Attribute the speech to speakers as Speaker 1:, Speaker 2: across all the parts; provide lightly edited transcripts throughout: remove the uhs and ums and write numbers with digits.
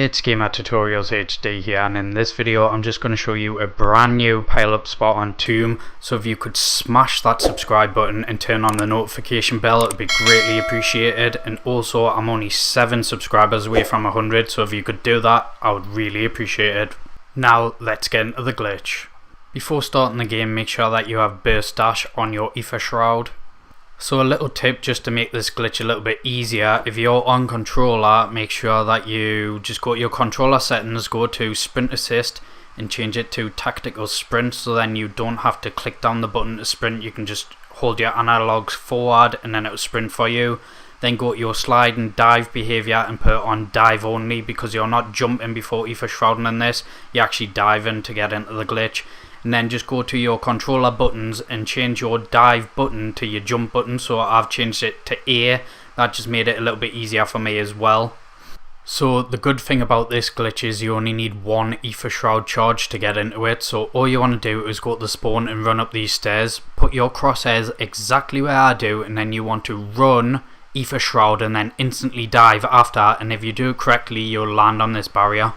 Speaker 1: Hey, it's Gamer Tutorials HD here, and in this video I'm just going to show you a brand new pile up spot on Tomb. So if you could smash that subscribe button and turn on the notification bell, it would be greatly appreciated. And also, I'm only 7 subscribers away from 100, so if you could do that, I would really appreciate it. Now let's get into the glitch. Before starting the game, make sure that you have burst dash on your aether shroud. So a little tip just to make this glitch a little bit easier: if you're on controller, make sure that you just go to your controller settings, go to sprint assist and change it to tactical sprint, so then you don't have to click down the button to sprint. You can just hold your analogs forward and then it'll sprint for you. Then go to your slide and dive behavior and put it on dive only, because you're not jumping before aether shrouding in this, you're actually diving to get into the glitch. And then just go to your controller buttons and change your dive button to your jump button. So I've changed it to A. That just made it a little bit easier for me as well. So the good thing about this glitch is you only need 1 aether shroud charge to get into it. So all you want to do is go to the spawn and run up these stairs. Put your crosshairs exactly where I do, and then you want to run aether shroud and then instantly dive after. And if you do it correctly, you'll land on this barrier.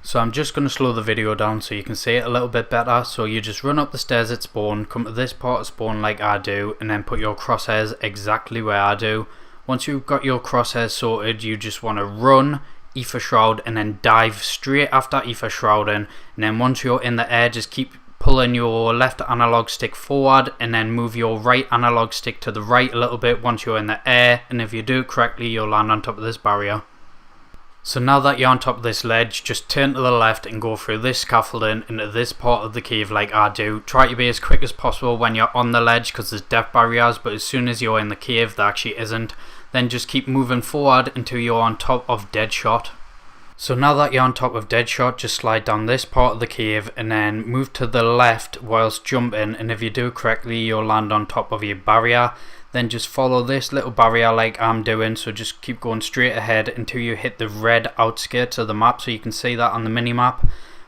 Speaker 1: So I'm just going to slow the video down so you can see it a little bit better. So you just run up the stairs at spawn, come to this part of spawn like I do, and then put your crosshairs exactly where I do. Once you've got your crosshairs sorted, you just want to run aether shroud and then dive straight after aether shrouding. And then once you're in the air, just keep pulling your left analog stick forward and then move your right analog stick to the right a little bit once you're in the air. And if you do it correctly, you'll land on top of this barrier. So now that you're on top of this ledge, just turn to the left and go through this scaffolding into this part of the cave like I do. Try to be as quick as possible when you're on the ledge, because there's depth barriers, but as soon as you're in the cave there actually isn't. Then just keep moving forward until you're on top of Deadshot. So now that you're on top of Deadshot, just slide down this part of the cave and then move to the left whilst jumping, and if you do it correctly, you'll land on top of your barrier. Then just follow this little barrier like I'm doing, so just keep going straight ahead until you hit the red outskirts of the map, so you can see that on the mini map.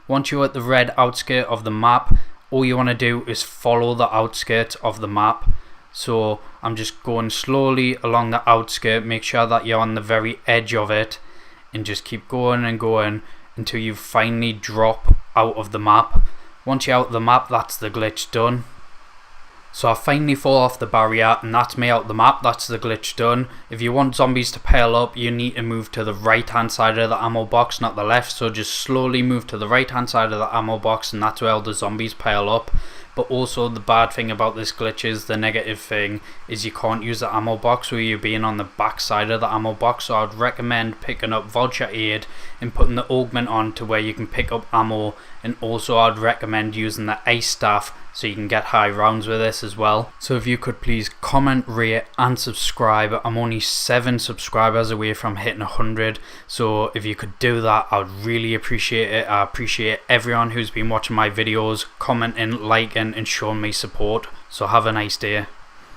Speaker 1: Once you're at the red outskirt of the map, all you want to do is follow the outskirts of the map. So I'm just going slowly along the outskirt, make sure that you're on the very edge of it, and just keep going and going until you finally drop out of the map. Once you're out of the map, that's the glitch done. So I finally fall off the barrier, and that's me out the map. That's the glitch done. If you want zombies to pile up, you need to move to the right hand side of the ammo box, not the left. So just slowly move to the right hand side of the ammo box, and that's where all the zombies pile up. But also the bad thing about this glitch is, the negative thing is, you can't use the ammo box where you're being on the back side of the ammo box. So I'd recommend picking up Vulture Aid and putting the augment on to where you can pick up ammo. And also I'd recommend using the ice staff so you can get high rounds with this as well. So if you could please comment, rate and subscribe. I'm only 7 subscribers away from hitting 100, so if you could do that, I'd really appreciate it. I appreciate everyone who's been watching my videos, commenting, liking and showing me support. So have a nice day.